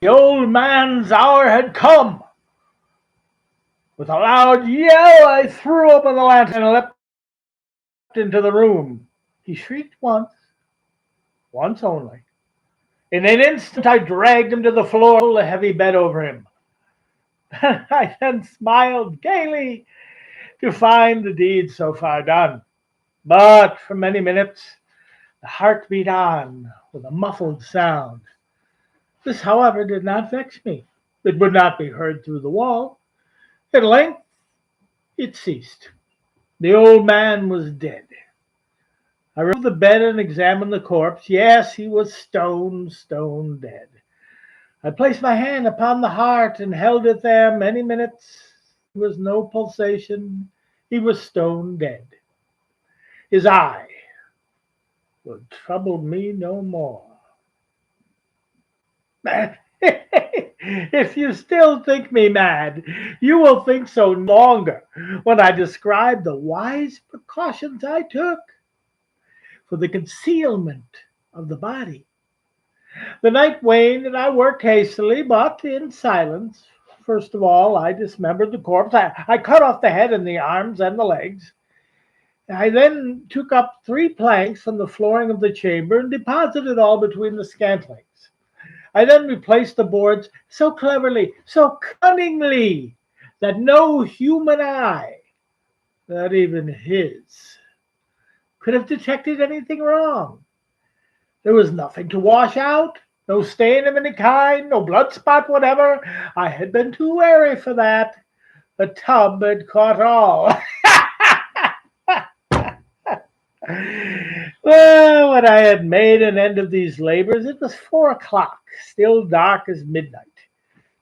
The old man's hour had come. With a loud yell, I threw open the lantern and leapt into the room. He shrieked once only. In an instant, I dragged him to the floor and pulled a heavy bed over him. I then smiled gaily to find the deed so far done. But for many minutes the heart beat on with a muffled sound. This, however, did not vex me. It would not be heard through the wall. At length it ceased. The old man was dead. I removed the bed and examined the corpse. Yes, he was stone dead. I placed my hand upon the heart and held it there many minutes. There was no pulsation. He was stone dead. His eye would trouble me no more. If you still think me mad, you will think so no longer when I describe the wise precautions I took for the concealment of the body. The night waned, and I worked hastily, but in silence. First of all, I dismembered the corpse. I cut off the head and the arms and the legs. I then took up 3 planks from the flooring of the chamber and deposited all between the scantlings. I then replaced the boards so cleverly, so cunningly, that no human eye, not even his, could have detected anything wrong. There was nothing to wash out, no stain of any kind, no blood spot whatever. I had been too wary for that. The tub had caught all. Well, when I had made an end of these labors, it was 4 o'clock, still dark as midnight.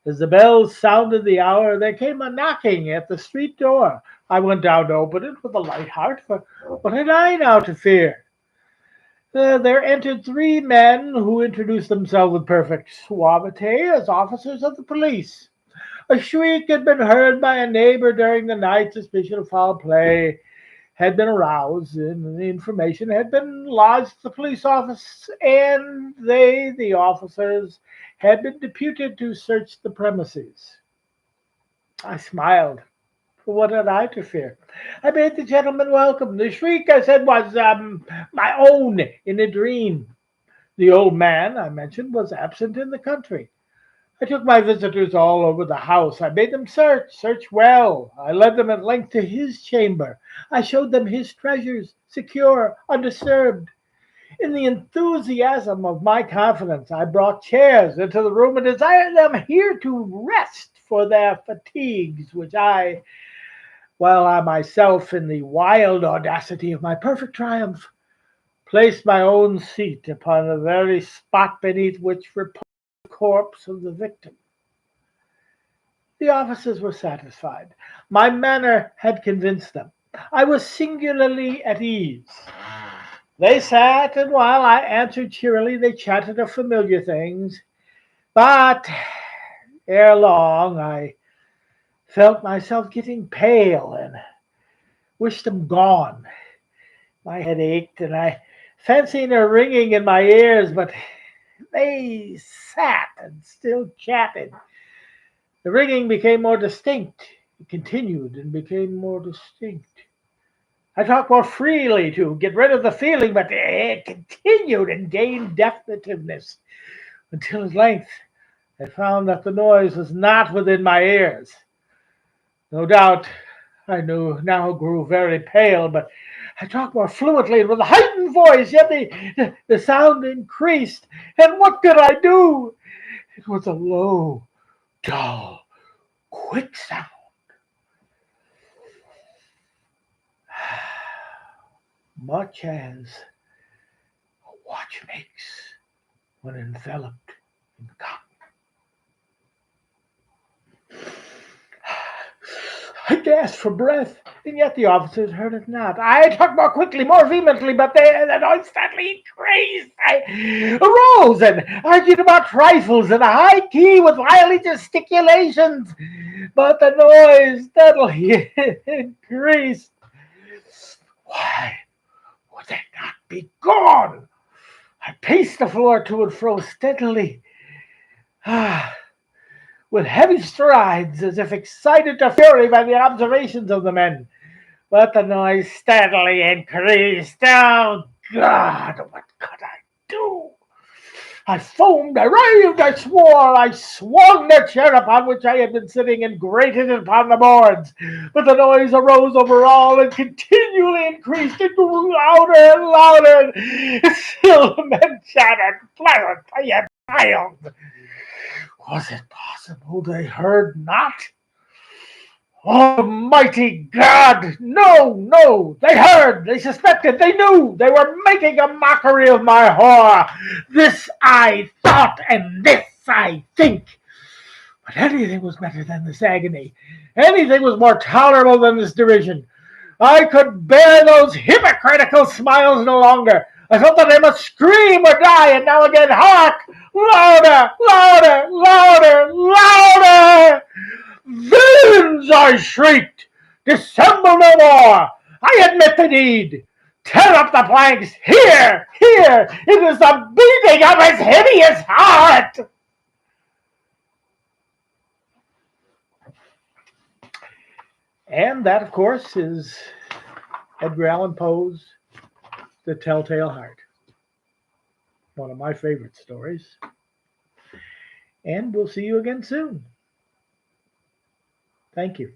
As the bells sounded the hour, there came a knocking at the street door. I went down to open it with a light heart, for what had I now to fear? There entered 3 men who introduced themselves with perfect suavity as officers of the police. A shriek had been heard by a neighbor during the night. Suspicion of foul play had been aroused, and the information had been lodged at the police office, and they, the officers, had been deputed to search the premises. I smiled. For what had I to fear? I bade the gentleman welcome. The shriek, I said, was my own in a dream. The old man, I mentioned, was absent in the country. I took my visitors all over the house. I bade them search well. I led them at length to his chamber. I showed them his treasures, secure, undisturbed. In the enthusiasm of my confidence, I brought chairs into the room and desired them here to rest for their fatigues, while I myself, in the wild audacity of my perfect triumph, placed my own seat upon the very spot beneath which reposed the corpse of the victim. The officers were satisfied. My manner had convinced them. I was singularly at ease. They sat, and while I answered cheerily, they chatted of familiar things. But ere long, I felt myself getting pale and wished them gone. My head ached, and I fancied a ringing in my ears, but they sat and still chatted. The ringing became more distinct. It continued and became more distinct. I talked more freely to get rid of the feeling, but it continued and gained definitiveness until at length I found that the noise was not within my ears. No doubt I knew now grew very pale, but I talked more fluently and with a heightened voice, yet the sound increased. And what could I do? It was a low, dull, quick sound, much as a watch makes when enveloped in cotton. I gasped for breath, and yet the officers heard it not. I talked more quickly, more vehemently, but the noise steadily increased. I arose and argued about trifles in a high key with lively gesticulations, but the noise steadily increased. Why would they not be gone? I paced the floor to and fro steadily. With heavy strides, as if excited to fury by the observations of the men. But the noise steadily increased. Oh, God, what could I do? I foamed, I raved, I swore, I swung the chair upon which I had been sitting and grated it upon the boards. But the noise arose over all and continually increased. It grew louder and louder. Still the men chattered pleasantly and smiled. Was it possible they heard not? Almighty God! No, no! They heard, they suspected, they knew, they were making a mockery of my horror. This I thought, and this I think. But anything was better than this agony. Anything was more tolerable than this derision. I could bear those hypocritical smiles no longer. I felt that I must scream or die, and now again, hark! Louder, louder, louder, louder! Villains! I shrieked. Dissemble no more. I admit the deed. Tear up the planks. Here, here. It is the beating of his hideous heart. And that, of course, is Edgar Allan Poe's The Telltale Heart. One of my favorite stories. And we'll see you again soon. Thank you.